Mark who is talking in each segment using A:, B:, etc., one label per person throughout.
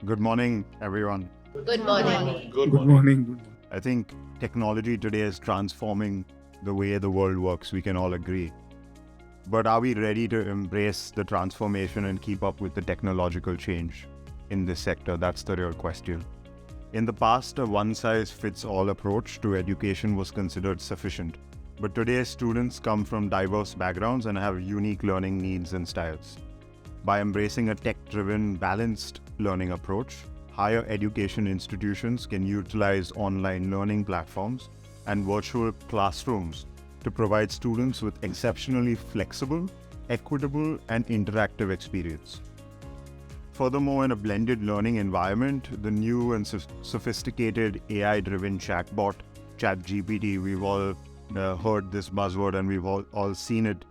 A: Good morning, everyone.
B: Good morning.
C: Good morning.
A: I think technology today is transforming the way the world works, we can all agree. But are we ready to embrace the transformation and keep up with the technological change in this sector? That's the real question. In the past, a one-size-fits-all approach to education was considered sufficient. But today, students come from diverse backgrounds and have unique learning needs and styles. By embracing a tech-driven, balanced learning approach, higher education institutions can utilize online learning platforms and virtual classrooms to provide students with exceptionally flexible, equitable, and interactive experience. Furthermore, in a blended learning environment, the new and sophisticated AI-driven chatbot, ChatGPT, we've all heard this buzzword and we've all seen it.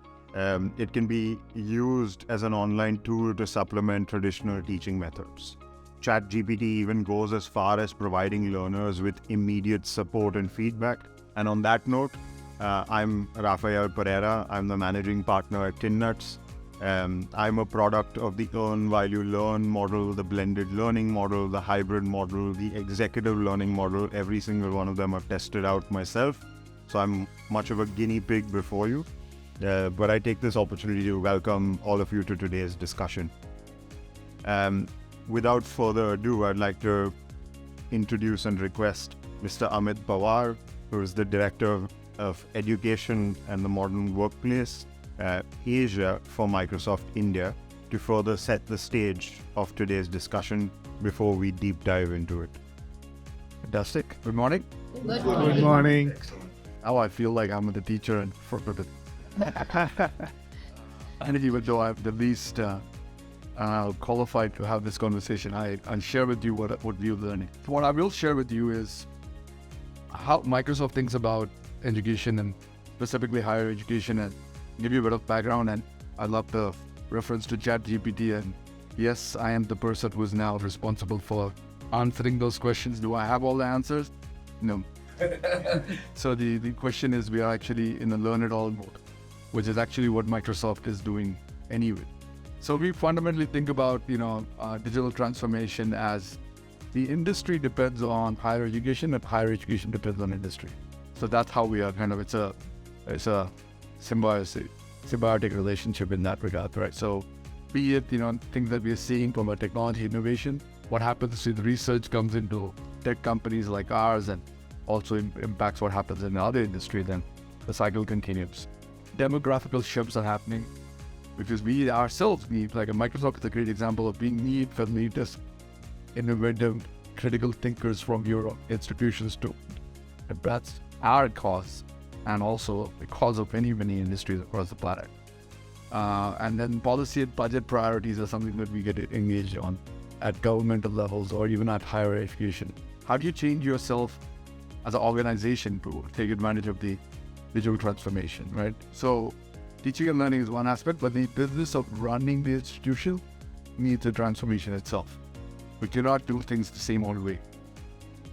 A: It can be used as an online tool to supplement traditional teaching methods. ChatGPT even goes as far as providing learners with immediate support and feedback. And on that note, I'm Rafael Pereira. I'm the managing partner at TinNuts. I'm a product of the earn while you learn model, the blended learning model, the hybrid model, the executive learning model. Every single one of them I've tested out myself. So I'm much of a guinea pig before you. But I take this opportunity to welcome all of you to today's discussion. Without further ado, I'd like to introduce and request Mr. Amit Pawar, who is the Director of Education and the Modern Workplace, Asia for Microsoft India, to further set the stage of today's discussion before we deep dive into it.
C: Fantastic. Good morning.
B: Good
C: Good morning. Now I feel like I'm the teacher and and even though I'm the least qualified to have this conversation, I'll share with you what we're learning. What I will share with you is how Microsoft thinks about education and specifically higher education, and give you a bit of background. And I love the reference to ChatGPT. And yes, I am the person who is now responsible for answering those questions. Do I have all the answers? No. So the question is, we are actually in a learn it all mode, which is actually what Microsoft is doing anyway. So we fundamentally think about, digital transformation as the industry depends on higher education and higher education depends on industry. So that's how we are it's a symbiotic relationship in that regard, right? So be it, things that we are seeing from a technology innovation, what happens with research comes into tech companies like ours and also impacts what happens in other industry, then the cycle continues. Demographical shifts are happening because we ourselves need, like Microsoft is a great example of being need for latest innovative critical thinkers from your institutions to address our cause and also the cause of many industries across the planet. And then policy and budget priorities are something that we get engaged on at governmental levels or even at higher education. How do you change yourself as an organization to take advantage of the digital transformation, right? So teaching and learning is one aspect, but the business of running the institution needs a transformation itself. We cannot do things the same old way,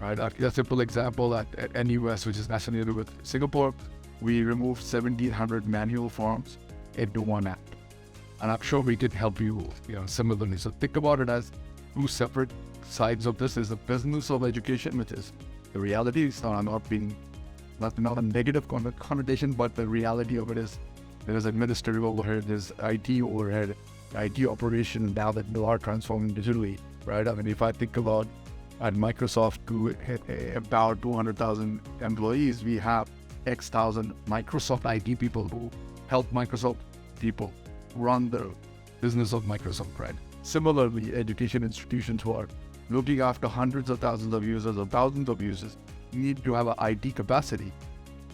C: right? A simple example at NUS, which is National University of Singapore, we removed 1,700 manual forms into one app. And I'm sure we could help you, similarly. So think about it as two separate sides of this. Is the business of education, which is the reality. It's not a negative connotation, but the reality of it is there is administrative overhead, there's IT overhead, IT operation now that we are transforming digitally, right? I mean, if I think about at Microsoft to empower 200,000 employees, we have X thousand Microsoft IT people who help Microsoft people run the business of Microsoft, right? Similarly, education institutions who are looking after hundreds of thousands of users or thousands of users need to have an IT capacity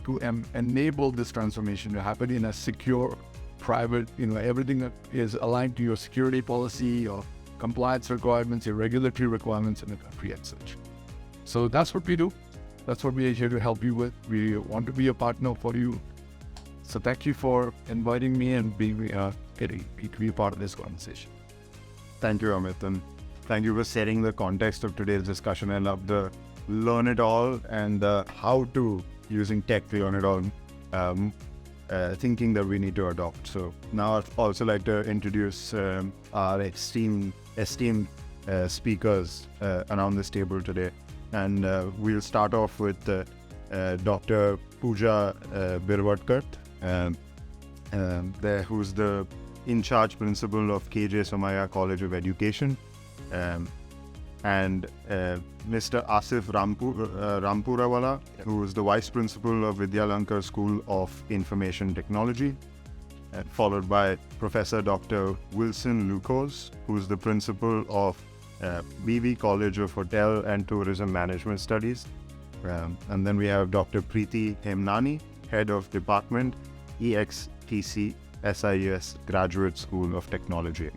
C: to enable this transformation to happen in a secure, private, everything that is aligned to your security policy, your compliance requirements, your regulatory requirements in the country and such. So that's what we do. That's what we are here to help you with. We want to be a partner for you. So thank you for inviting me and being to be a part of this conversation.
A: Thank you, Amit, and thank you for setting the context of today's discussion. I love the learn it all and the how to using tech to learn it all thinking that we need to adopt. So now I'd also like to introduce our esteemed speakers around this table today. And we'll start off with Dr. Pooja Birvatkar, who's the in-charge principal of KJ Somaiya College of Education, and Mr. Asif Rampurawala, who is the vice principal of Vidyalankar School of Information Technology, followed by Professor Dr. Wilson Lucas, who is the principal of BV College of Hotel and Tourism Management Studies. And then we have Dr. Preeti Hemnani, head of department, EXTC SIUS Graduate School of Technology.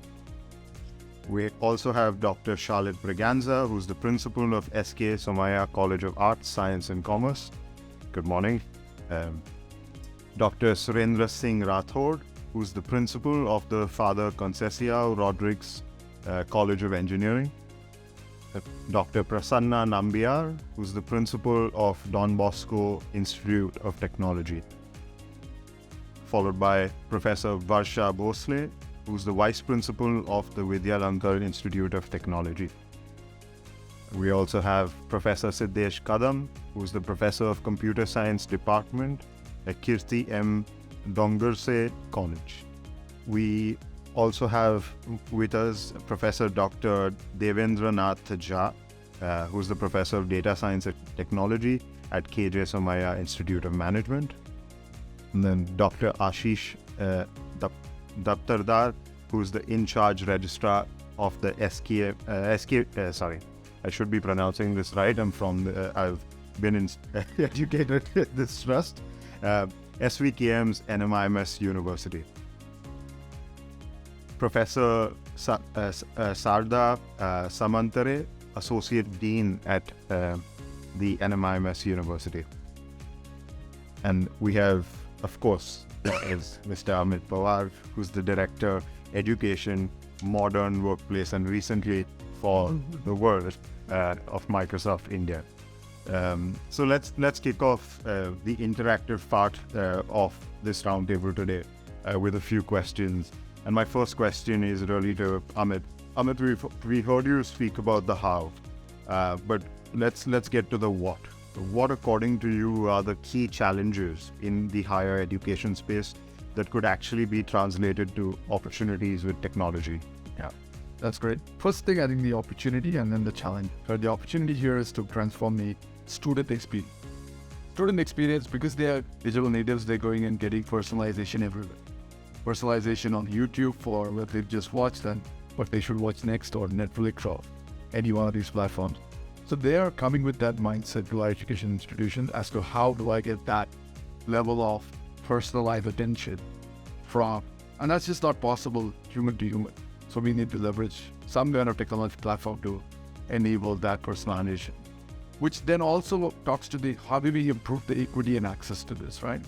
A: We also have Dr. Charlotte Braganza, who's the principal of SK Somaiya College of Arts, Science and Commerce. Good morning. Dr. Surendra Singh Rathod, who's the principal of the Father Conceição Rodrigues College of Engineering. Dr. Prasanna Nambiar, who's the principal of Don Bosco Institute of Technology. Followed by Professor Varsha Bhosle, who's the vice principal of the Vidyalankar Institute of Technology. We also have Professor Siddesh Kadam, who's the professor of Computer Science Department at Kirti M. Dongarse College. We also have with us Professor Dr. Devendra Nath Jha, who's the professor of Data Science and Technology at KJ Somaiya Institute of Management. And then Dr. Ashish Daptardar, who's the in-charge registrar of the I should be pronouncing this right. I've been educated at this trust. SVKM's NMIMS University. Professor Sarda Samantare, Associate Dean at the NMIMS University. And we have, of course, is Mr. Amit Pawar, who's the Director, Education, Modern Workplace, and recently for the world of Microsoft India. So let's kick off the interactive part of this roundtable today with a few questions. And my first question is really to Amit. Amit, we heard you speak about the how, but let's get to the what. What, according to you, are the key challenges in the higher education space that could actually be translated to opportunities with technology?
C: Yeah, that's great. First thing, I think the opportunity and then the challenge. So the opportunity here is to transform the student experience. Student experience, because they are digital natives, they're going and getting personalization everywhere. Personalization on YouTube for what they've just watched and what they should watch next, or Netflix or any one of these platforms. So they are coming with that mindset to our education institutions as to how do I get that level of personalized attention from, and that's just not possible human to human. So we need to leverage some kind of technology platform to enable that personalization, which then also talks to the how do we improve the equity and access to this, right?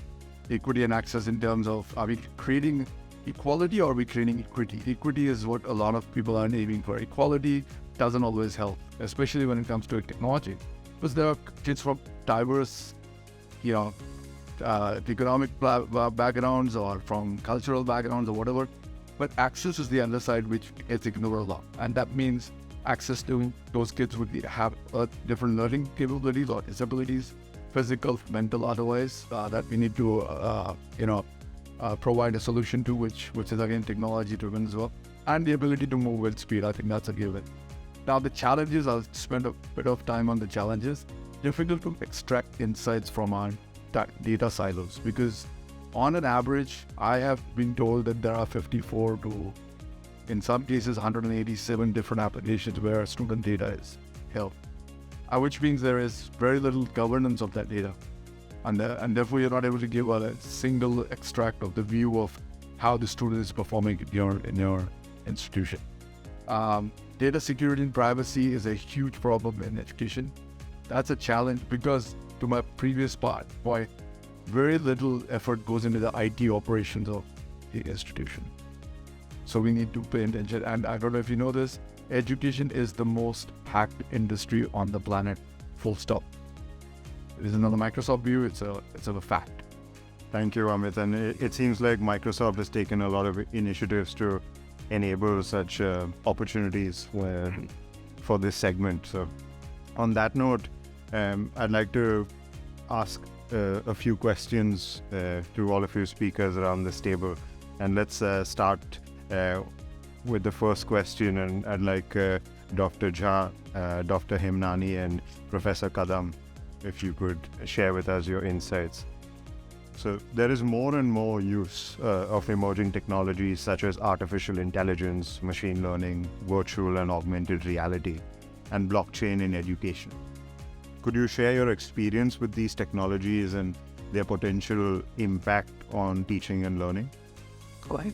C: Equity and access in terms of, are we creating equality or are we creating equity? Equity is what a lot of people are aiming for. Equality doesn't always help, especially when it comes to technology, because there are kids from diverse, economic backgrounds or from cultural backgrounds or whatever, but access is the other side which gets ignored a lot. And that means access to those kids would have different learning capabilities or disabilities, physical, mental, otherwise, that we need to, provide a solution to, which is again technology driven as well, and the ability to move with speed. I think that's a given. Now the challenges, I'll spend a bit of time on the challenges. Difficult to extract insights from our data silos, because on an average, I have been told that there are 54 to, in some cases, 187 different applications where student data is held, which means there is very little governance of that data. And therefore, you're not able to give a single extract of the view of how the student is performing in your institution. Data security and privacy is a huge problem in education. That's a challenge because, to my previous part, why very little effort goes into the IT operations of the institution. So we need to pay attention. And I don't know if you know this, education is the most hacked industry on the planet, full stop. It isn't on the Microsoft view, it's a fact.
A: Thank you, Amit. And it seems like Microsoft has taken a lot of initiatives to enable such opportunities where for this segment. So on that note, I'd like to ask a few questions to all of you speakers around this table. And let's start with the first question. And I'd like Dr. Jha, Dr. Himnani, and Professor Kadam, if you could share with us your insights. So there is more and more use of emerging technologies such as artificial intelligence, machine learning, virtual and augmented reality, and blockchain in education. Could you share your experience with these technologies and their potential impact on teaching and learning?
B: Go ahead.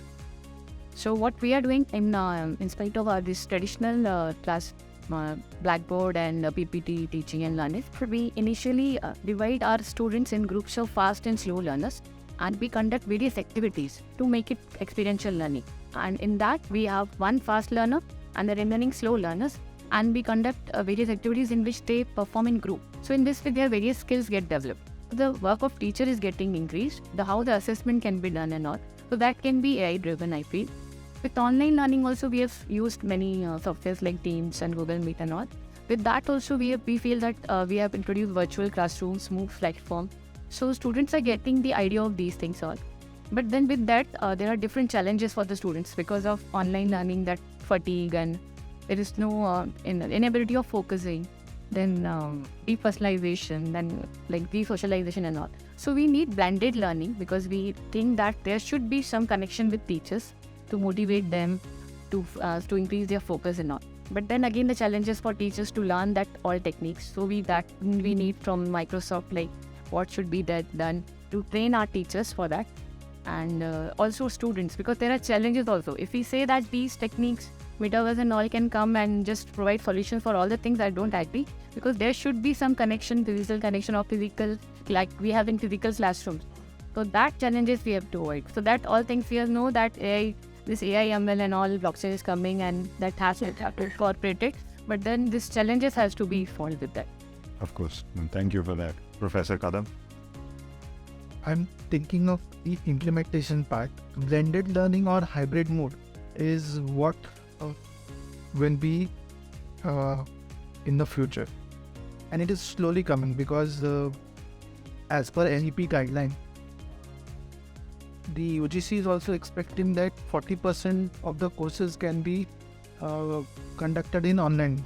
B: So what we are doing in spite of this traditional class blackboard and PPT teaching and learning, we initially divide our students in groups of fast and slow learners, and we conduct various activities to make it experiential learning. And in that we have one fast learner and the remaining slow learners, and we conduct various activities in which they perform in group. So in this way their various skills get developed. The work of teacher is getting increased, how the assessment can be done and all. So that can be AI driven, I feel. With online learning also, we have used many softwares like Teams and Google Meet and all. With that also, we feel that we have introduced virtual classrooms, MOOC platform. So students are getting the idea of these things all. But then with that, there are different challenges for the students because of online learning, that fatigue, and there is no inability of focusing, then depersonalization, then like desocialization and all. So we need blended learning because we think that there should be some connection with teachers to motivate them to increase their focus and all. But then again, the challenges for teachers to learn that all techniques. So we need from Microsoft, like what should be done to train our teachers for that, and also students, because there are challenges also. If we say that these techniques, metaverse and all, can come and just provide solutions for all the things, I don't agree, because there should be some connection, physical connection of physical, like we have in physical classrooms. So that challenges we have to avoid. So that all things we know that this AI, ML and all blockchain is coming, and that has to be incorporated. But then this challenges has to be solved with that.
A: Of course. Thank you for that. Professor Kadam?
D: I'm thinking of the implementation part. Blended learning or hybrid mode is what will be in the future. And it is slowly coming because as per NEP guideline, the UGC is also expecting that 40% of the courses can be conducted in online.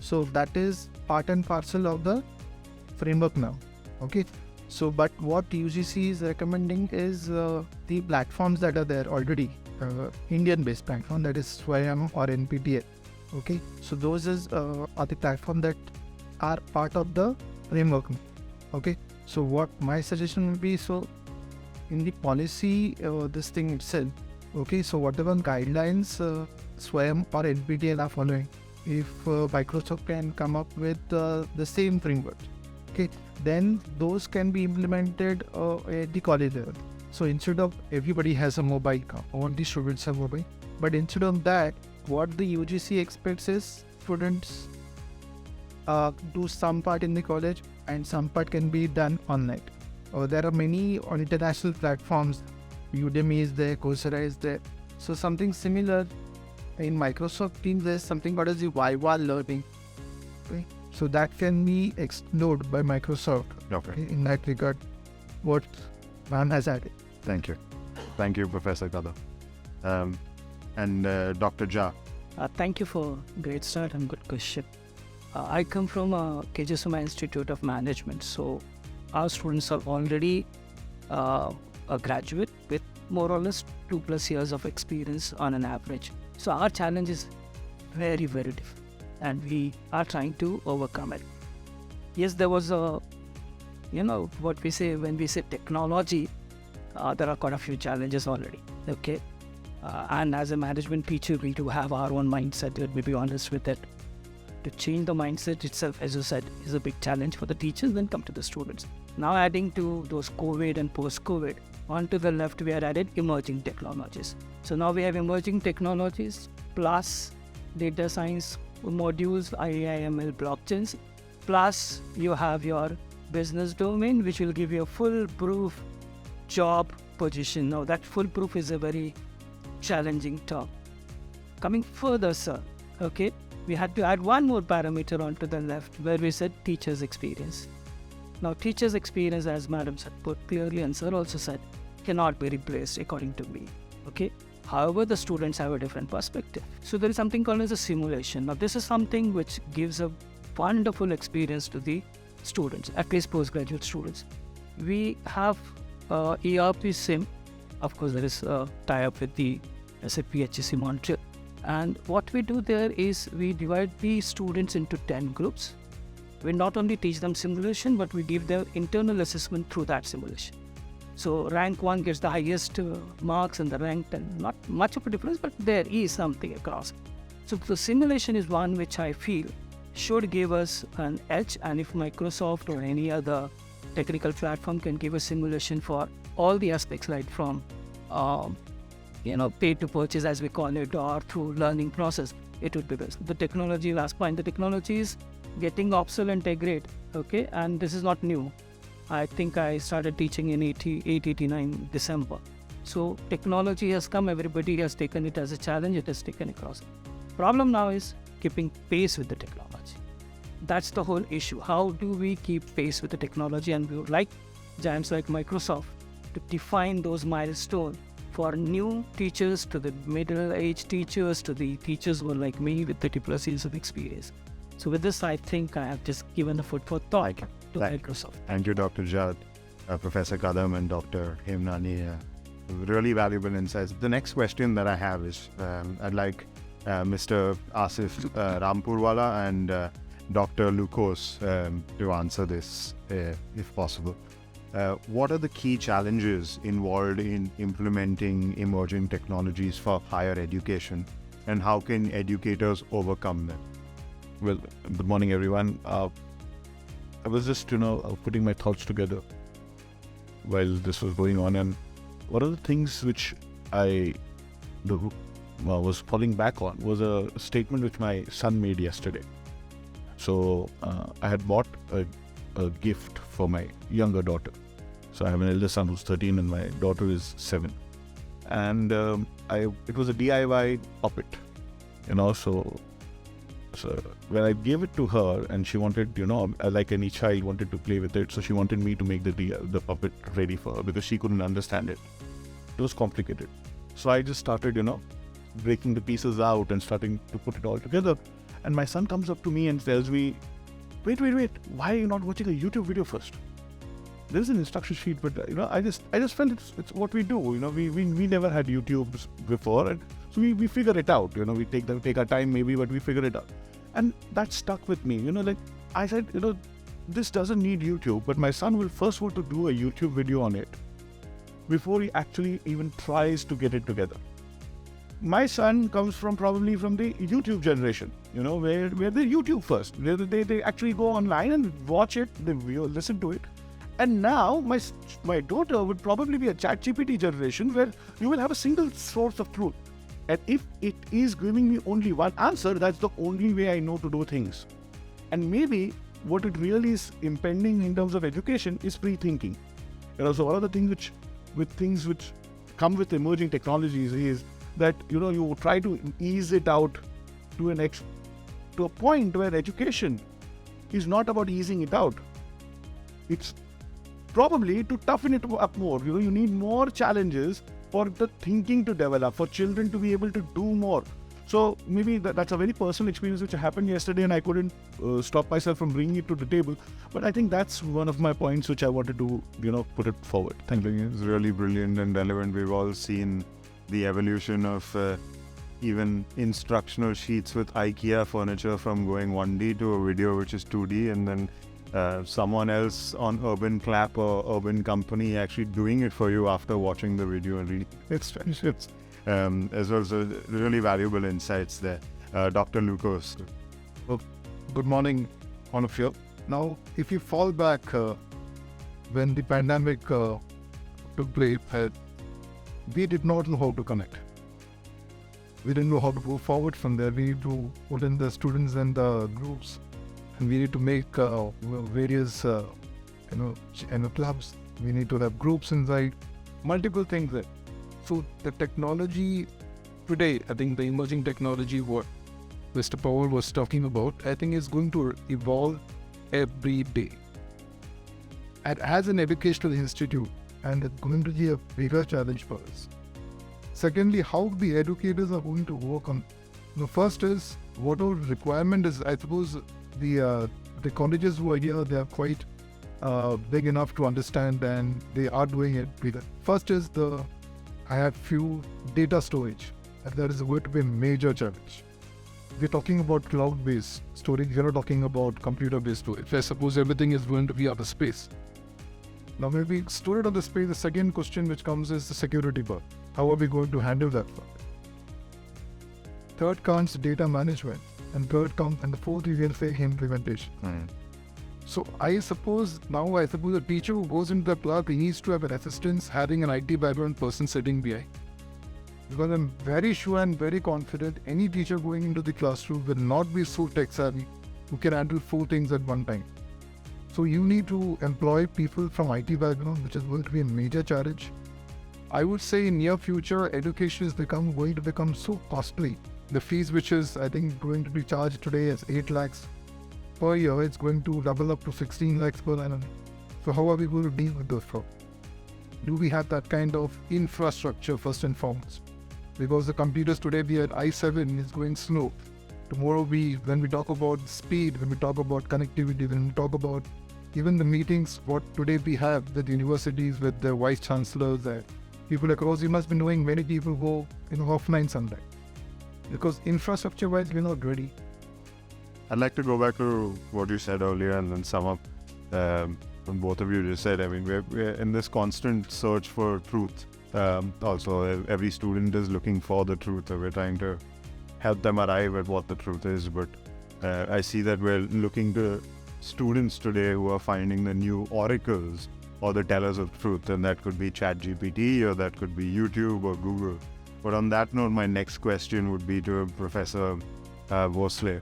D: So that is part and parcel of the framework now. Okay. So, but what UGC is recommending is the platforms that are there already, Indian-based platform, that is Swayam or NPTEL. Okay. So those are the platform that are part of the framework. Okay. So what my suggestion would be, so in the policy, this thing itself, okay, so whatever guidelines Swayam or NPTEL are following, if Microsoft can come up with the same framework, okay, then those can be implemented at the college level. So instead of everybody has a mobile, all the students have mobile, but instead of that, what the UGC expects is students do some part in the college and some part can be done online. There are many on international platforms. Udemy is there, Coursera is there. So something similar in Microsoft Teams, there's something called as the Viva learning. Okay? So that can be explored by Microsoft.
A: Okay.
D: In that regard, what ma'am has added.
A: Thank you. Thank you, Professor Kadam. And Dr. Jha.
E: Thank you for great start and good question. I come from KJ Suma Institute of Management. So our students are already a graduate with more or less 2+ years of experience on an average. So our challenge is very, very different, and we are trying to overcome it. Yes, there was what we say when we say technology, there are quite a few challenges already. Okay. And as a management teacher, we do have our own mindset, let me be honest with it. To change the mindset itself, as you said, is a big challenge for the teachers, then come to the students. Now adding to those COVID and post-COVID, on to the left we are added emerging technologies. So now we have emerging technologies plus data science modules, AI, ML, blockchains, plus you have your business domain, which will give you a foolproof job position. Now that foolproof is a very challenging term. Coming further, sir, okay, we had to add one more parameter onto the left where we said teacher's experience. Now, teacher's experience, as Madam said put clearly and Sir also said, cannot be replaced according to me. Okay. However, the students have a different perspective. So there is something called as a simulation. Now, this is something which gives a wonderful experience to the students, at least postgraduate students. We have ERP sim. Of course, there is a tie-up with the SAP HEC Montreal. And what we do there is we divide the students into 10 groups. We not only teach them simulation, but we give them internal assessment through that simulation. So rank 1 gets the highest marks and the rank 10. Not much of a difference, but there is something across. So the simulation is one which I feel should give us an edge. And if Microsoft or any other technical platform can give a simulation for all the aspects, right from pay to purchase as we call it, or through learning process, it would be best. The technology, last point, the technology is getting obsolete and great. Okay, and this is not new. I think I started teaching in 89 December. So technology has come, everybody has taken it as a challenge, it has taken across. Problem now is keeping pace with the technology. That's the whole issue. How do we keep pace with the technology? And we would like giants like Microsoft to define those milestones for new teachers, to the middle-aged teachers, to the teachers who are like me with 30 plus years of experience. So with this, I think I have just given a food for thought to Microsoft.
A: Thank you, Dr. Jad, Professor Kadam and Dr. Hemnani. Really valuable insights. The next question that I have is, I'd like Mr. Asif Rampurwala and Dr. Lucas to answer this, if possible. What are the key challenges involved in implementing emerging technologies for higher education, and how can educators overcome them?
F: Well, good morning, everyone. I was just, putting my thoughts together while this was going on, and one of the things which I was falling back on was a statement which my son made yesterday. So I had bought a gift for my younger daughter. So I have an elder son who's 13 and my daughter is 7. And it was a DIY puppet, So when I gave it to her and she wanted, like any child wanted to play with it, so she wanted me to make the puppet ready for her because she couldn't understand it. It was complicated. So I just started, breaking the pieces out and starting to put it all together. And my son comes up to me and tells me, wait, why are you not watching a YouTube video first? There's an instruction sheet, but I just felt it's what we do. We never had YouTube before, and so we figure it out. We take our time maybe, but we figure it out. And that stuck with me. Like I said, this doesn't need YouTube, but my son will first want to do a YouTube video on it before he actually even tries to get it together. My son comes probably from the YouTube generation, where they YouTube first. They actually go online and watch it, they listen to it. And now my daughter would probably be a ChatGPT generation where you will have a single source of truth. And if it is giving me only one answer, that's the only way I know to do things. And maybe what it really is impending in terms of education is pre-thinking. So one of the things which come with emerging technologies is that you try to ease it out to a point where education is not about easing it out. It's probably to toughen it up more. You need more challenges for the thinking to develop, for children to be able to do more. So maybe that's a very personal experience which happened yesterday, and I couldn't stop myself from bringing it to the table. But I think that's one of my points which I wanted to put it forward. Thank you.
A: It's really brilliant and relevant. We've all seen the evolution of even instructional sheets with IKEA furniture from going 1D to a video which is 2D, and then someone else on Urban Clap or Urban Company actually doing it for you after watching the video and reading its transcripts. As well, so really valuable insights there. Dr. Lucas.
G: Well, good morning, all of you. Now, if you fall back when the pandemic took place, we did not know how to connect. We didn't know how to go forward from there. We need to put in the students and the groups, and we need to make various clubs. We need to have groups inside, multiple things there. So the technology today, I think the emerging technology, what Mr. Powell was talking about, I think is going to evolve every day. And as an educational institute, and it's going to be a bigger challenge for us. Secondly, how the educators are going to work on. The first is what our requirement is. I suppose the colleges who are here, they are quite big enough to understand, and they are doing it bigger. First is I have few data storage, and that is going to be a major challenge. We're talking about cloud-based storage. We're not talking about computer-based storage. I suppose everything is going to be out of space. Now, when we store it on the space, the second question which comes is the security part. How are we going to handle that part? Third comes data management, and the fourth we will say implementation. So I suppose a teacher who goes into the class, he needs to have an assistant having an IT background person sitting behind. Because I'm very sure and very confident any teacher going into the classroom will not be so tech savvy who can handle 4 things at one time. So you need to employ people from IT background, which is going to be a major challenge. I would say in near future, education is going to become so costly. The fees which is, I think, going to be charged today as 8 lakhs per year, it's going to double up to 16 lakhs per annum. So how are we going to deal with those problems? Do we have that kind of infrastructure first and foremost? Because the computers today, we at i7 is going slow. Tomorrow when we talk about speed, when we talk about connectivity, when we talk about even the meetings, what today we have with universities, with the vice chancellors, people across, you must be knowing many people go offline sometimes. Because infrastructure-wise, we're not ready.
A: I'd like to go back to what you said earlier and then sum up what both of you just said. I mean, we're in this constant search for truth. Also, every student is looking for the truth. We're trying to help them arrive at what the truth is. But I see that we're looking to students today who are finding the new oracles or the tellers of truth. And that could be ChatGPT, or that could be YouTube or Google. But on that note, my next question would be to Professor Vosley,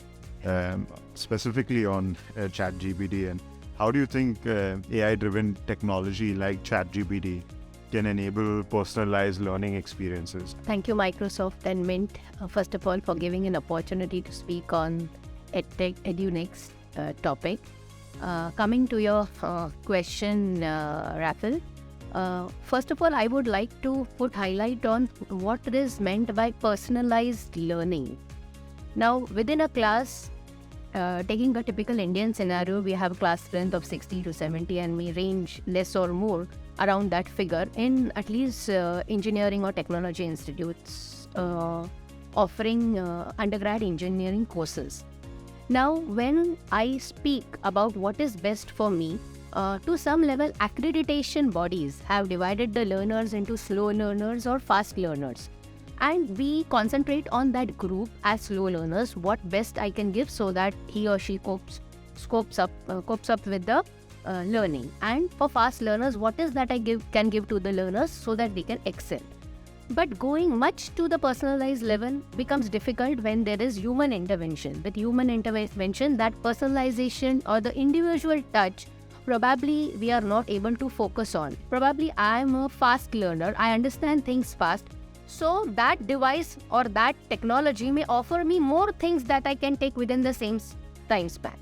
A: specifically on ChatGPT. And how do you think AI-driven technology like ChatGPT can enable personalized learning experiences?
B: Thank you, Microsoft and Mint, first of all, for giving an opportunity to speak on EduNext topic. Coming to your question, Rafal, first of all, I would like to put highlight on what is meant by personalized learning. Now, within a class, taking a typical Indian scenario, we have a class strength of 60 to 70 and we range less or more around that figure in at least engineering or technology institutes offering undergrad engineering courses. Now, when I speak about what is best for me, to some level, accreditation bodies have divided the learners into slow learners or fast learners. And we concentrate on that group as slow learners, what best I can give so that he or she copes up with the learning. And for fast learners, what is that I can give to the learners so that they can excel. But going much to the personalized level becomes difficult when there is human intervention. With human intervention, that personalization or the individual touch, probably we are not able to focus on. Probably I am a fast learner, I understand things fast. So that device or that technology may offer me more things that I can take within the same time span.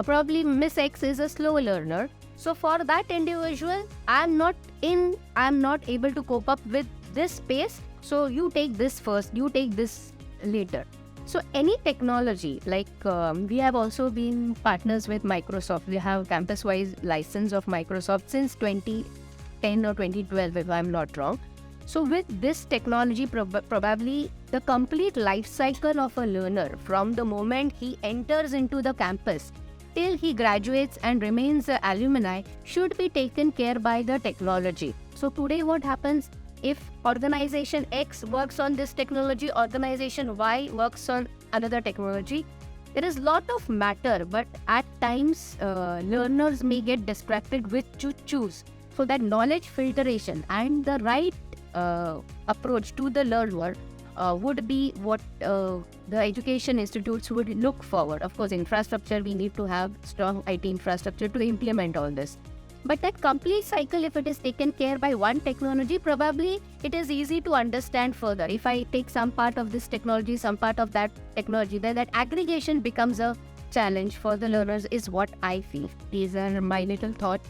B: Probably Miss X is a slow learner. So for that individual, I'm not able to cope up with this space. So you take this first, you take this later. So any technology, like we have also been partners with Microsoft. We have campus-wise license of Microsoft since 2010 or 2012, if I'm not wrong. So with this technology, probably the complete life cycle of a learner from the moment he enters into the campus till he graduates and remains an alumni should be taken care by the technology. So today what happens, if organization X works on this technology, organization Y works on another technology, there is a lot of matter, but at times learners may get distracted with to choose. So that knowledge filtration and the right approach to the learner would be what the education institutes would look forward. Of course, infrastructure, we need to have strong IT infrastructure to implement all this. But that complete cycle, if it is taken care by one technology, probably it is easy to understand further. If I take some part of this technology, some part of that technology, then that aggregation becomes a challenge for the learners is what I feel. These are my little thoughts.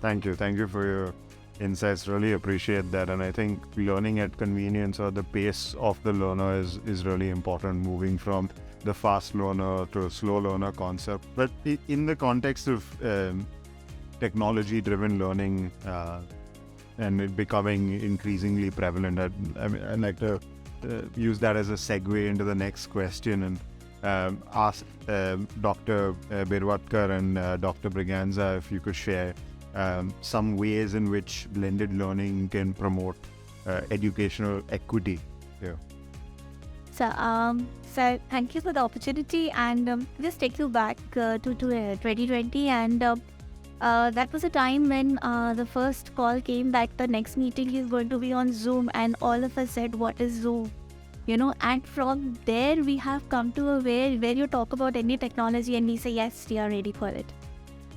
A: Thank you. Thank you for your insights. Really appreciate that. And I think learning at convenience or the pace of the learner is really important, moving from the fast learner to a slow learner concept. But in the context of technology-driven learning and it becoming increasingly prevalent, I'd like to use that as a segue into the next question and ask Dr. Birwatkar and Dr. Briganza if you could share some ways in which blended learning can promote educational equity here.
H: So thank you for the opportunity, and just take you back to 2020, and that was a time when the first call came that the next meeting is going to be on Zoom, and all of us said, what is Zoom? And from there we have come to a where you talk about any technology and we say, yes, we are ready for it.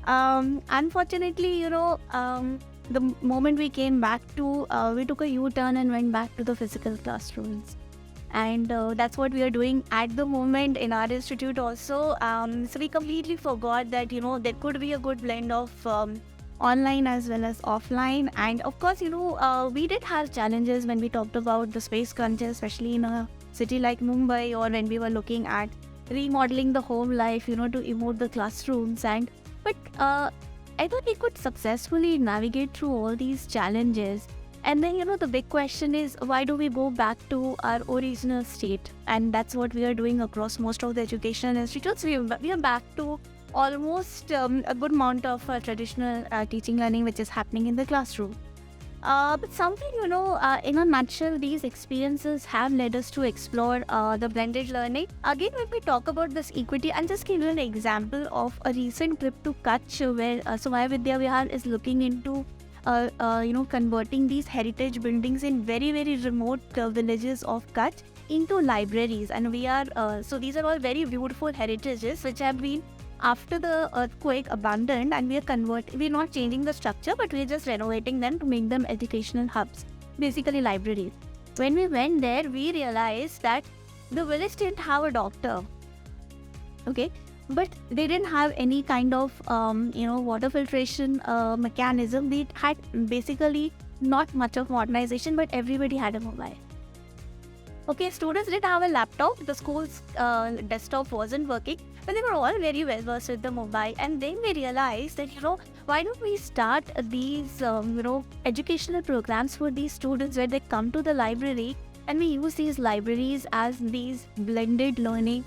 H: Unfortunately, the moment we came back to, we took a U-turn and went back to the physical classrooms. And that's what we are doing at the moment in our institute also. So we completely forgot that, there could be a good blend of online as well as offline. And of course, we did have challenges when we talked about the space crunches, especially in a city like Mumbai, or when we were looking at remodeling the home life, to emote the classrooms. But I thought we could successfully navigate through all these challenges. And then, the big question is, why do we go back to our original state? And that's what we are doing across most of the educational institutes. We are back to almost a good amount of traditional teaching learning which is happening in the classroom. But something, in a nutshell, these experiences have led us to explore the blended learning. Again, when we talk about this equity, I'll just give you an example of a recent trip to Kutch where Sumaya Vidya Vihar is looking into converting these heritage buildings in very, very remote villages of Kutch into libraries. And we are, so these are all very beautiful heritages which have been, after the earthquake, abandoned, and we're not changing the structure, but we're just renovating them to make them educational hubs, basically libraries. When we went there, we realized that the village didn't have a doctor, okay? But they didn't have any kind of, water filtration mechanism. They had basically not much of modernization, but everybody had a mobile. Okay, students didn't have a laptop. The school's desktop wasn't working, but they were all very well versed with the mobile. And then we realized that, why don't we start these, educational programs for these students where they come to the library, and we use these libraries as these blended learning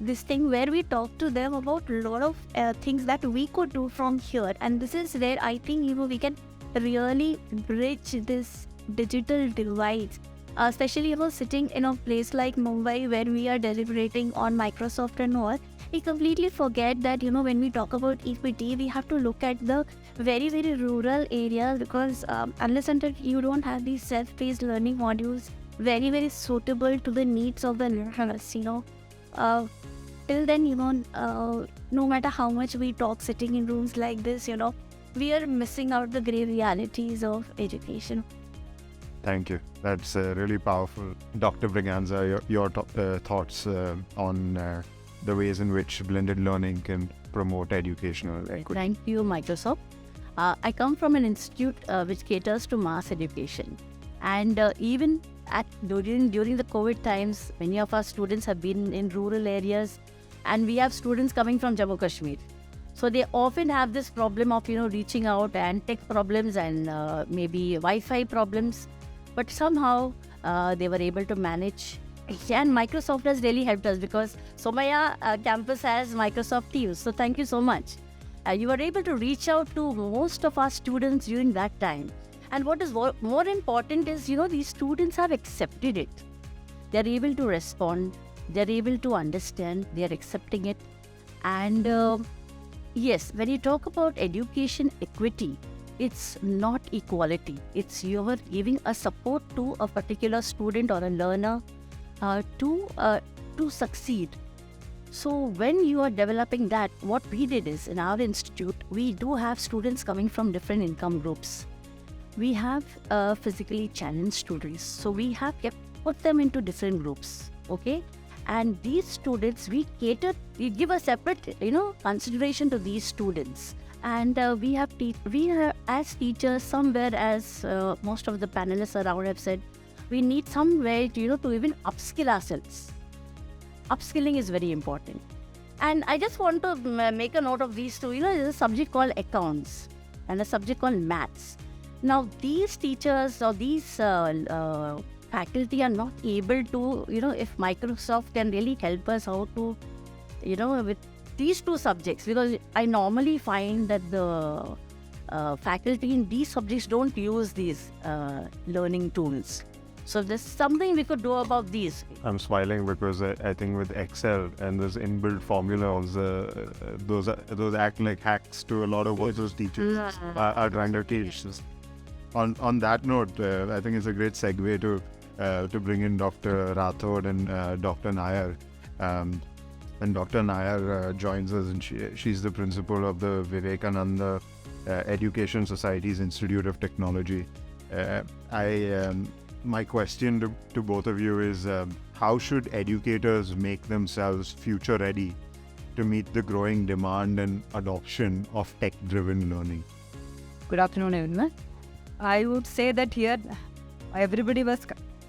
H: this thing where we talk to them about a lot of things that we could do from here. And this is where I think we can really bridge this digital divide, especially sitting in a place like Mumbai where we are deliberating on Microsoft and all. We completely forget that when we talk about equity, we have to look at the very, very rural areas, because unless until you don't have these self-paced learning modules very, very suitable to the needs of the learners, till then, no matter how much we talk sitting in rooms like this, we are missing out the grey realities of education.
A: Thank you. That's really powerful. Dr. Briganza, your thoughts on the ways in which blended learning can promote educational equity.
B: Thank you, Microsoft. I come from an institute which caters to mass education. And even during the COVID times, many of our students have been in rural areas, and we have students coming from Jammu Kashmir. So they often have this problem of, reaching out, and tech problems and maybe Wi-Fi problems. But somehow they were able to manage. And Microsoft has really helped us, because Somaya campus has Microsoft Teams. So thank you so much. You were able to reach out to most of our students during that time. And what is more important is, these students have accepted it. They're able to respond. They're able to understand. They're accepting it. And yes, when you talk about education equity, it's not equality. It's you're giving a support to a particular student or a learner to succeed. So when you are developing that, what we did is in our institute, we do have students coming from different income groups. We have physically challenged students. So we have put them into different groups. Okay. And these students, we give a separate, consideration to these students. And we have as teachers, somewhere, as most of the panelists around have said, we need some way to even upskill ourselves. Upskilling is very important. And I just want to make a note of these two. There's a subject called accounts and a subject called maths. Now, these teachers or these faculty are not able to, if Microsoft can really help us how to, with these two subjects, because I normally find that the faculty in these subjects don't use these learning tools. So there's something we could do about these.
A: I'm smiling because I think with Excel and this inbuilt formulas, those act like hacks to a lot of what those teachers are trying to teach. On that note, I think it's a great segue to bring in Dr. Rathod and Dr. Nair. And Dr. Nair joins us, and she's the principal of the Vivekananda Education Society's Institute of Technology. My question to both of you is, how should educators make themselves future ready to meet the growing demand and adoption of tech-driven learning?
I: Good afternoon, everyone. I would say that here everybody was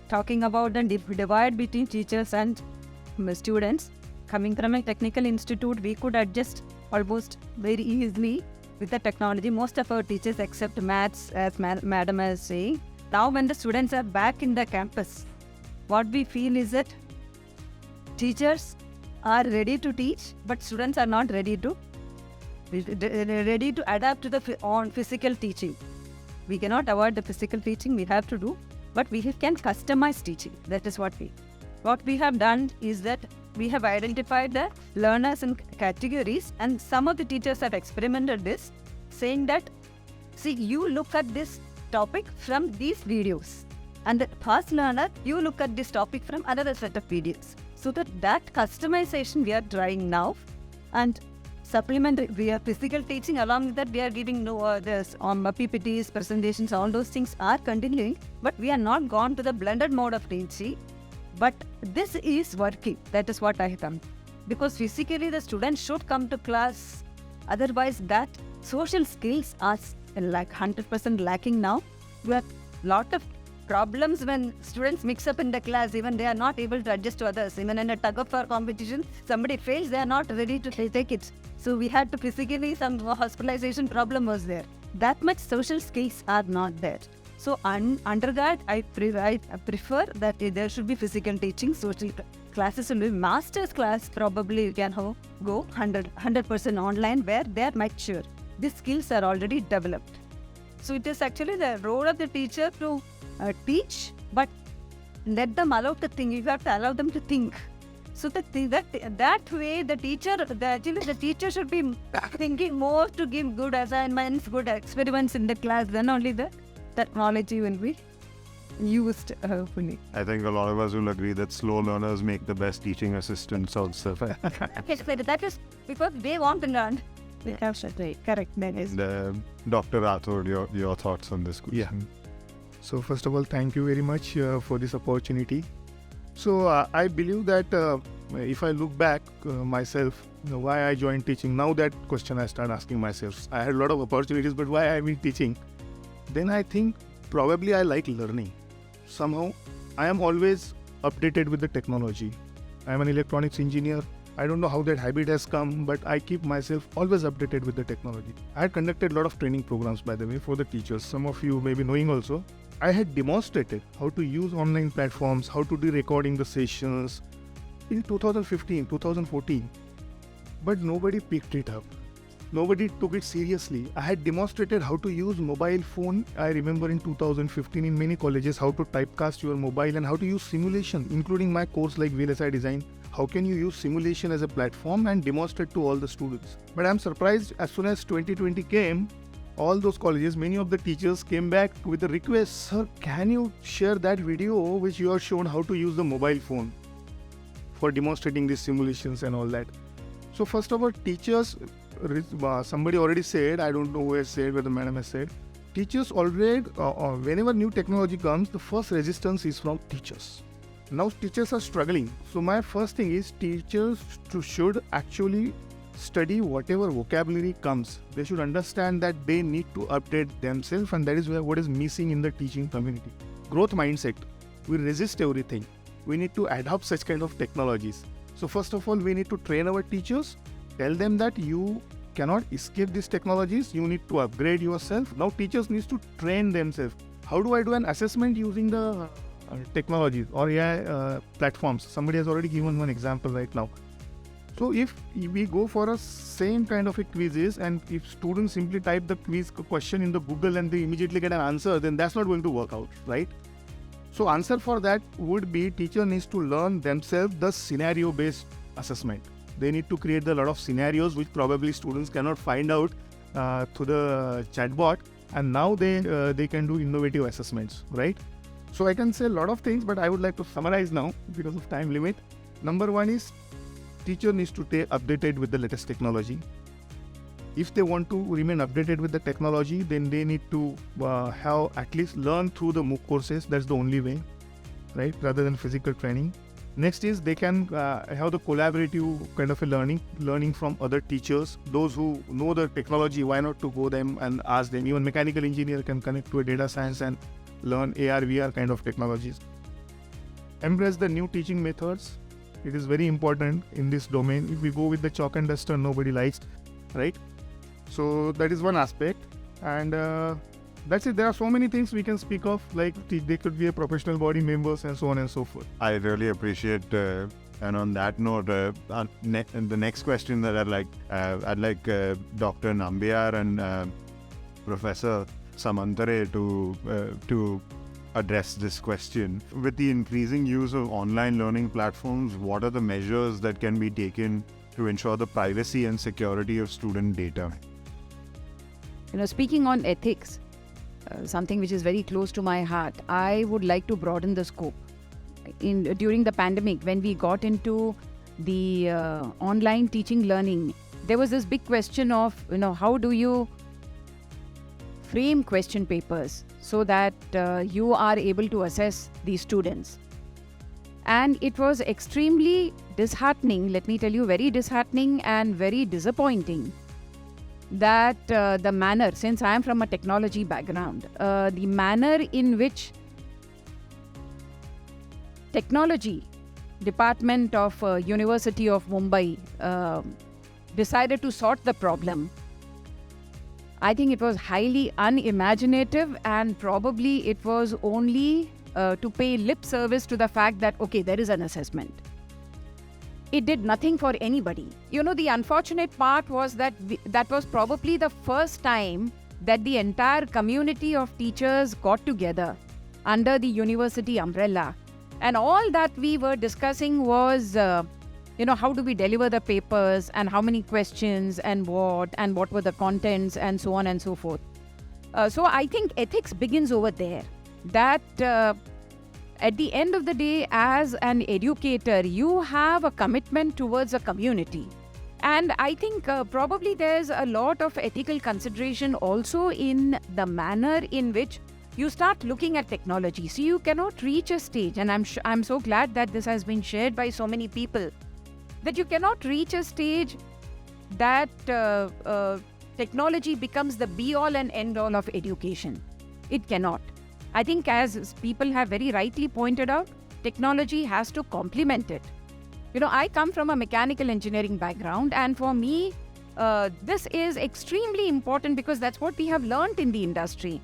I: talking about the divide between teachers and students. Coming from a technical institute, we could adjust almost very easily with the technology. Most of our teachers accept maths, as madam is saying. Now when the students are back in the campus, what we feel is that teachers are ready to teach, but students are not ready to adapt to the on physical teaching. We cannot avoid the physical teaching, we have to do, but we can customize teaching. That is what we have done is that we have identified the learners in categories, and some of the teachers have experimented this, saying that, see, you look at this topic from these videos, and the first learner, you look at this topic from another set of videos. So that customization we are trying now, and supplement we are physical teaching. Along with that, we are giving this on PPTs, presentations, all those things are continuing, but we are not gone to the blended mode of teaching. But this is working. That is what I have done. Because physically the students should come to class. Otherwise, that social skills are like 100% lacking now. We have a lot of problems when students mix up in the class. Even they are not able to adjust to others. Even in a tug-of-war competition, somebody fails, they are not ready to take it. So we had to physically, some hospitalization problem was there. That much social skills are not there. So undergrad, I prefer that there should be physical teaching, social classes will be master's class, probably you can go 100% online where they are mature. These skills are already developed. So it is actually the role of the teacher to teach, but let them allow to think. You have to allow them to think. So that way the teacher should be thinking more to give good assignments, good experiments in the class, then only the technology will be used fully.
A: I think a lot of us will agree that slow learners make the best teaching assistants also.
H: Yes, that is because they want to learn.
B: Absolutely correct. That is.
A: Dr. Rathod, your thoughts on this question?
G: Yeah. So first of all, thank you very much for this opportunity. So I believe that if I look back myself, why I joined teaching, now that question I start asking myself. I had a lot of opportunities, but why I been teaching? Then I think probably I like learning. Somehow I am always updated with the technology. I am an electronics engineer. I don't know how that habit has come, but I keep myself always updated with the technology. I had conducted a lot of training programs, by the way, for the teachers. Some of you may be knowing also. I had demonstrated how to use online platforms, how to do recording the sessions in 2015, 2014. But nobody picked it up. Nobody took it seriously. I had demonstrated how to use mobile phone. I remember in 2015 in many colleges how to typecast your mobile and how to use simulation, including my course like VLSI design. How can you use simulation as a platform and demonstrate to all the students? But I'm surprised as soon as 2020 came, all those colleges, many of the teachers came back with a request, sir, can you share that video which you have shown how to use the mobile phone?
J: for demonstrating these simulations and all that. So first of all, teachers, somebody already said, I don't know who has said, whether madam has said, teachers already, whenever new technology comes, the first resistance is from teachers. Now teachers are struggling. So my first thing is teachers should actually study whatever vocabulary comes. They should understand that they need to update themselves, and that is what is missing in the teaching community. Growth mindset. We resist everything. We need to adopt such kind of technologies. So first of all, we need to train our teachers, tell them that you cannot escape these technologies, you need to upgrade yourself. Now teachers need to train themselves. How do I do an assessment using the technologies or AI platforms? Somebody has already given one example right now. So if we go for a same kind of a quizzes, and if students simply type the quiz question in the Google and they immediately get an answer, then that's not going to work out, right? So answer for that would be teacher needs to learn themselves the scenario based assessment. They need to create a lot of scenarios which probably students cannot find out through the chatbot, and now they can do innovative assessments, right? So I can say a lot of things, but I would like to summarize now because of time limit. Number one is teacher needs to stay updated with the latest technology. If they want to remain updated with the technology, then they need to have at least learn through the MOOC courses. That's the only way, right? Rather than physical training. Next is they can have the collaborative kind of a learning from other teachers. Those who know the technology, why not to go them and ask them. Even mechanical engineer can connect to a data science and learn AR, VR kind of technologies. Embrace the new teaching methods. It is very important in this domain. If we go with the chalk and duster, nobody likes, right? So that is one aspect. And that's it. There are so many things we can speak of, like they could be a professional body members and so on and so forth.
A: I really appreciate, and on that note, the next question that I'd like Dr. Nambiar and Professor Samantare to address this question. With the increasing use of online learning platforms, what are the measures that can be taken to ensure the privacy and security of student data?
B: Speaking on ethics, something which is very close to my heart, I would like to broaden the scope. During the pandemic, when we got into the online teaching learning, there was this big question of, how do you frame question papers so that you are able to assess the students. And it was extremely disheartening, let me tell you, very disheartening and very disappointing that the manner, since I am from a technology background, the manner in which technology department of University of Mumbai decided to sort the problem, I think it was highly unimaginative, and probably it was only to pay lip service to the fact that, okay, there is an assessment. It did nothing for anybody. The unfortunate part was that that was probably the first time that the entire community of teachers got together under the university umbrella. And all that we were discussing was, how do we deliver the papers, and how many questions, and what were the contents, and so on and so forth. So I think ethics begins over there. That at the end of the day, as an educator, you have a commitment towards a community. And I think probably there's a lot of ethical consideration also in the manner in which you start looking at technology. So you cannot reach a stage, and I'm so glad that this has been shared by so many people, that you cannot reach a stage that technology becomes the be-all and end-all of education. It cannot. I think, as people have very rightly pointed out, technology has to complement it. I come from a mechanical engineering background, and for me, this is extremely important because that's what we have learned in the industry,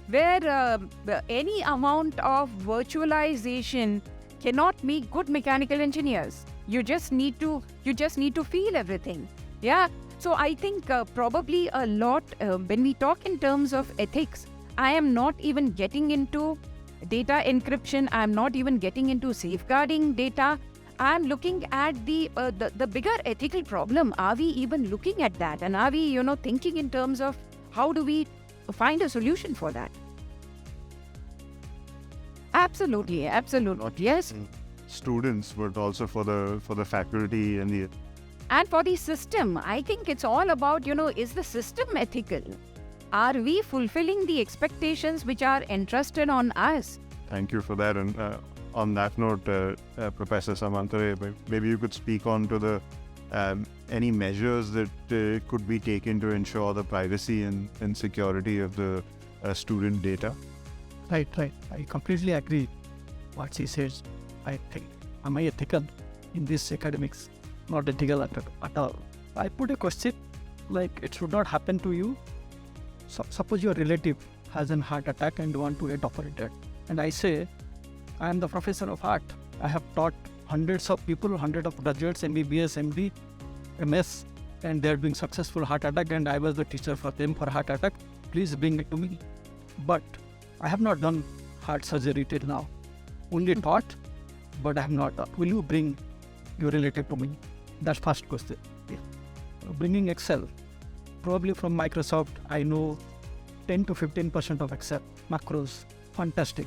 B: where any amount of virtualization cannot make good mechanical engineers. You just need to feel everything. Yeah. So I think probably a lot, when we talk in terms of ethics, I am not even getting into data encryption. I am not even getting into safeguarding data. I am looking at the bigger ethical problem. Are we even looking at that? And are we, thinking in terms of how do we find a solution for that? Absolutely. Yes.
A: students, but also for the faculty and the.
K: And for the system, I think it's all about, is the system ethical? Are we fulfilling the expectations which are entrusted on us?
A: Thank you for that. And on that note, Professor Samantare, maybe you could speak on to the any measures that could be taken to ensure the privacy and security of the student data.
E: Right. I completely agree what she says. I think, am I ethical in this academics? Not ethical at all. I put a question like it should not happen to you. Suppose your relative has a heart attack and want to get operated. And I say, I am the professor of heart. I have taught hundreds of people, hundreds of graduates, MBBS, MD, MS, and they are doing successful heart attack, and I was the teacher for them for heart attack. Please bring it to me. But I have not done heart surgery till now. Only taught, but I have not done. Will you bring your relative to me? That's first question. Yeah. Bringing Excel. Probably from Microsoft, I know 10 to 15% of Excel. Macros, fantastic.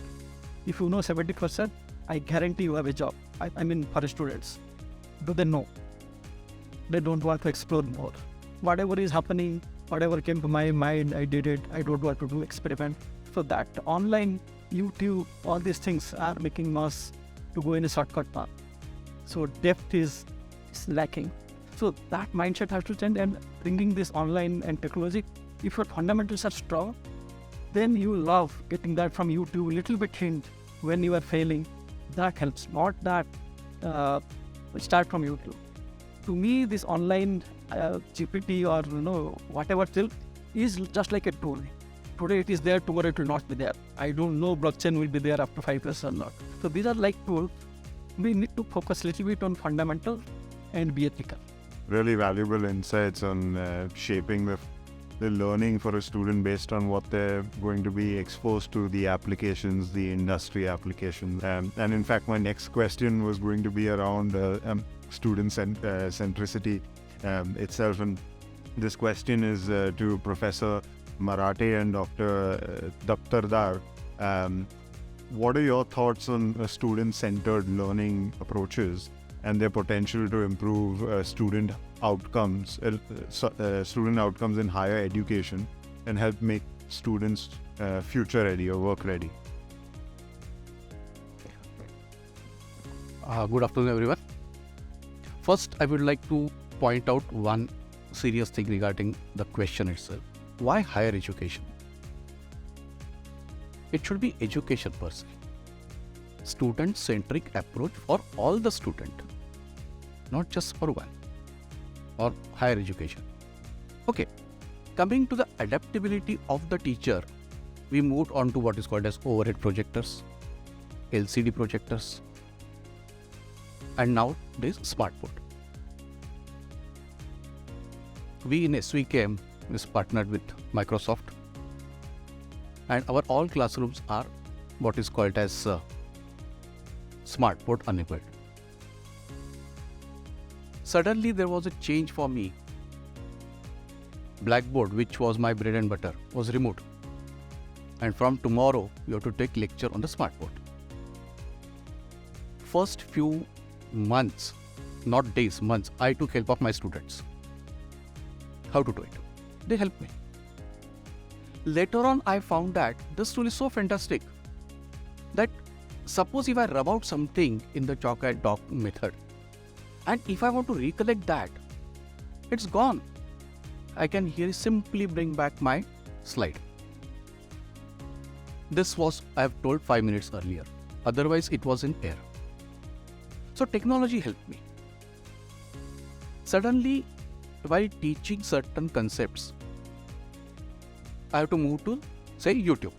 E: If you know 70%, I guarantee you have a job. I mean for students. Do they know? They don't want to explore more. Whatever is happening, whatever came to my mind, I did it. I don't want to do experiment. So that online, YouTube, all these things are making us to go in a shortcut path. So depth is lacking. So that mindset has to change, and bringing this online and technology, if your fundamentals are strong, then you love getting that from YouTube, a little bit hint when you are failing. That helps, not that start from YouTube. To me, this online GPT or whatever still is just like a tool. Today it is there, tomorrow it will not be there. I don't know blockchain will be there after 5 years or not. So these are like tools. We need to focus a little bit on fundamental and be ethical.
A: Really valuable insights on shaping the learning for a student based on what they're going to be exposed to, the applications, the industry applications. And in fact, my next question was going to be around student-centricity itself. And this question is to Professor Marathe and Dr. Daftardar. What are your thoughts on student-centered learning approaches and their potential to improve student outcomes in higher education and help make students future ready or work ready?
L: Good afternoon, everyone. First, I would like to point out one serious thing regarding the question itself. Why higher education? It should be education per se. Student-centric approach for all the student, not just for one, or higher education. Okay, coming to the adaptability of the teacher, we moved on to what is called as overhead projectors, LCD projectors, and now this smartboard. We in SVKM is partnered with Microsoft, and our all classrooms are what is called as smartboard enabled. Suddenly there was a change for me. Blackboard, which was my bread and butter, was removed. And from tomorrow, you have to take lecture on the smartboard. First few months, not days, months, I took help of my students. How to do it? They helped me. Later on, I found that this tool is so fantastic that suppose if I rub out something in the chalk and dot method, and if I want to recollect that, it's gone. I can here simply bring back my slide. This was, I have told 5 minutes earlier. Otherwise, it was in air. So technology helped me. Suddenly, while teaching certain concepts, I have to move to, say, YouTube.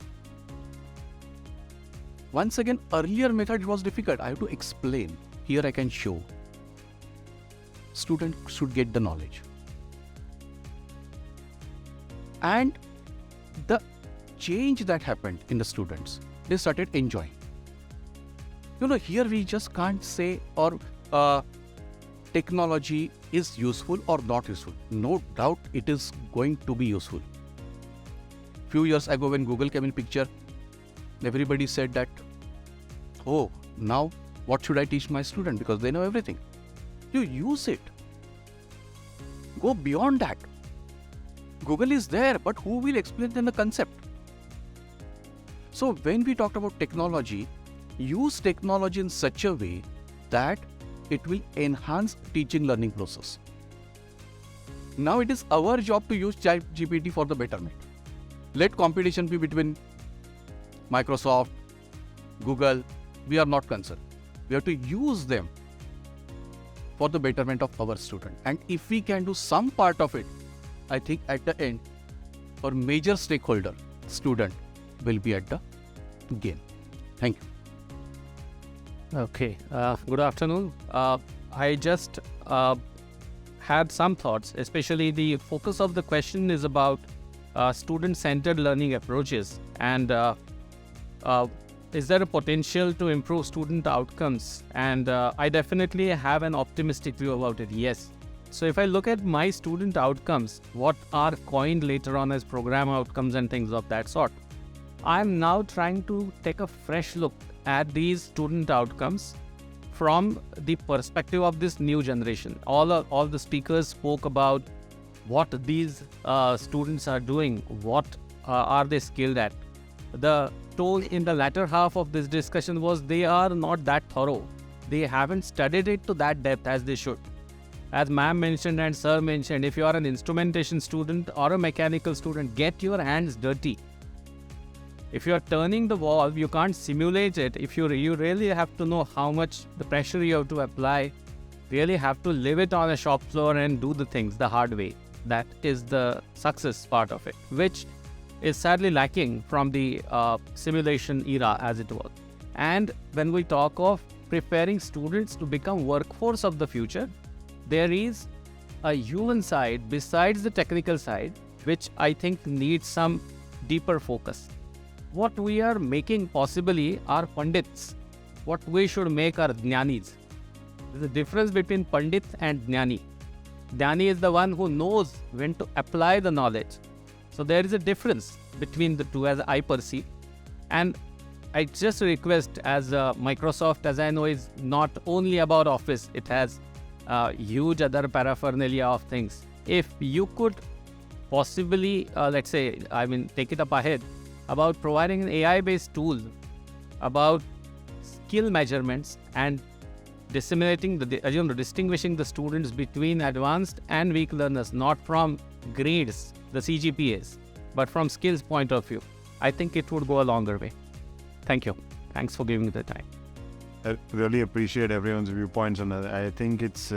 L: Once again, earlier method was difficult. I have to explain. Here I can show. Student should get the knowledge. And the change that happened in the students, they started enjoying. Here we just can't say or technology is useful or not useful. No doubt it is going to be useful. Few years ago when Google came in picture, everybody said that, oh, now What should I teach my student? Because they know everything. You use it. Go beyond that. Google is there, but who will explain them the concept? So when we talked about technology, use technology in such a way that it will enhance teaching learning process. Now it is our job to use ChatGPT for the betterment. Let competition be between Microsoft, Google. We are not concerned. We have to use them for the betterment of our student. And if we can do some part of it, I think at the end, our major stakeholder, student, will be at the game. Thank you.
M: Okay, good afternoon. I just had some thoughts, especially the focus of the question is about student-centered learning approaches, and is there a potential to improve student outcomes? And I definitely have an optimistic view about it, yes. So if I look at my student outcomes, what are coined later on as program outcomes and things of that sort, I'm now trying to take a fresh look at these student outcomes from the perspective of this new generation. All the speakers spoke about what these students are doing, what are they skilled at. The tone in the latter half of this discussion was they are not that thorough. They haven't studied it to that depth as they should. As ma'am mentioned and sir mentioned, if you are an instrumentation student or a mechanical student, get your hands dirty. If you are turning the valve, you can't simulate it. If you really have to know how much the pressure you have to apply, really have to live it on a shop floor and do the things the hard way. That is the success part of it, which is sadly lacking from the simulation era as it was. And when we talk of preparing students to become workforce of the future, there is a human side besides the technical side, which I think needs some deeper focus. What we are making possibly are pandits. What we should make are jnanis. There's a difference between pandit and jnani. Jnani is the one who knows when to apply the knowledge. So there is a difference between the two as I perceive. And I just request, as Microsoft, as I know, is not only about Office, it has huge other paraphernalia of things. If you could possibly, take it up ahead, about providing an AI-based tool about skill measurements and disseminating, distinguishing the students between advanced and weak learners, not from grades, the CGPAs, but from skills point of view. I think it would go a longer way. Thank you. Thanks for giving me the time.
A: I really appreciate everyone's viewpoints on that. I think it's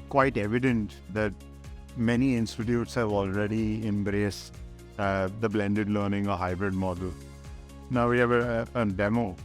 A: quite evident that many institutes have already embraced the blended learning or hybrid model. Now we have a demo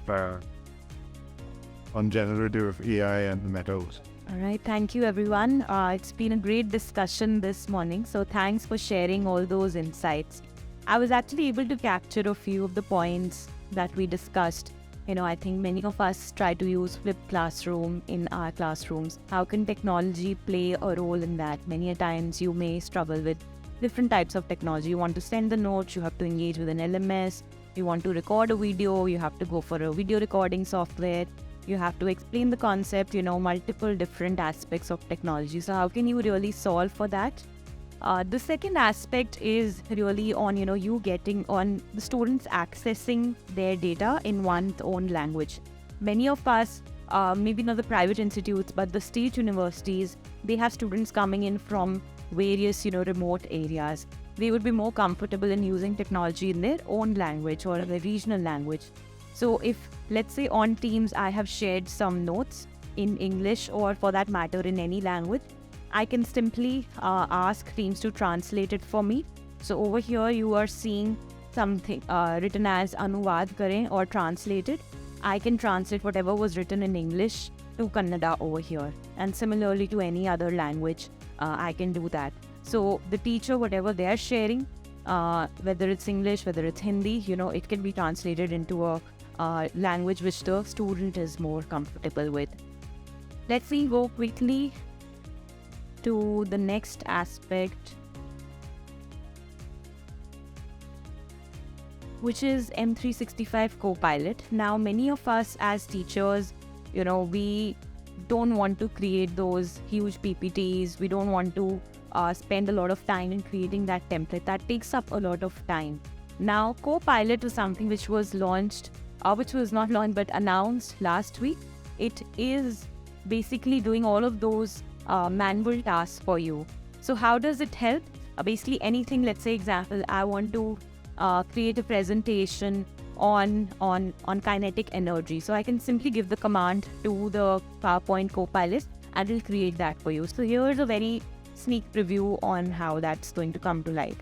A: on generative AI and metas.
K: All right, thank you everyone. It's been a great discussion this morning, so thanks for sharing all those insights. I was actually able to capture a few of the points that we discussed. I think many of us try to use flipped classroom in our classrooms. How can technology play a role in that? Many a times you may struggle with different types of technology. You want to send the notes, you have to engage with an LMS. You want to record a video, you have to go for a video recording software. You have to explain the concept, multiple different aspects of technology. So how can you really solve for that? The second aspect is really on, you getting on the students accessing their data in one's own language. Many of us, maybe not the private institutes, but the state universities, they have students coming in from various, remote areas. They would be more comfortable in using technology in their own language or in a regional language. So if, let's say on Teams, I have shared some notes in English or for that matter in any language, I can simply ask Teams to translate it for me. So over here, you are seeing something written as Anuvad Kare or translated. I can translate whatever was written in English to Kannada over here. And similarly to any other language, I can do that. So the teacher, whatever they are sharing, whether it's English, whether it's Hindi, it can be translated into a language which the student is more comfortable with. Let's go quickly to the next aspect, which is M365 Copilot. Now, many of us as teachers we don't want to create those huge PPTs. We don't want to spend a lot of time in creating that template. That takes up a lot of time. Now, Copilot is something which was launched, which was not launched but announced last week. It is basically doing all of those manual tasks for you. So how does it help? Basically anything, let's say example, I want to create a presentation on kinetic energy. So I can simply give the command to the PowerPoint Copilot and it will create that for you. So here's a very sneak preview on how that's going to come to life.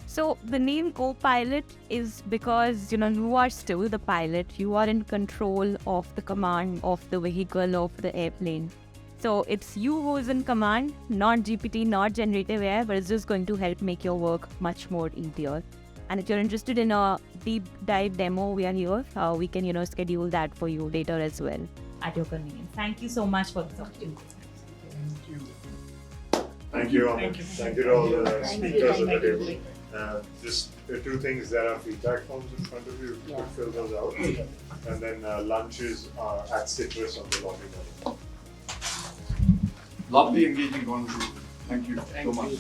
K: So the name Copilot is because, you are still the pilot. You are in control of the command of the vehicle, of the airplane. So it's you who's in command, not GPT, not generative AI, but it's just going to help make your work much more easier. And if you're interested in a deep dive demo, we are here. We can, schedule that for you later as well at your convenience. Thank you so much for this opportunity.
A: Thank you. Thank you to all the speakers at the table. Just two things, there are feedback forms in front of you, if you could fill those out. And then lunches are at Citrus on the lobby level.
C: Lovely engaging conversation. Thank you so much.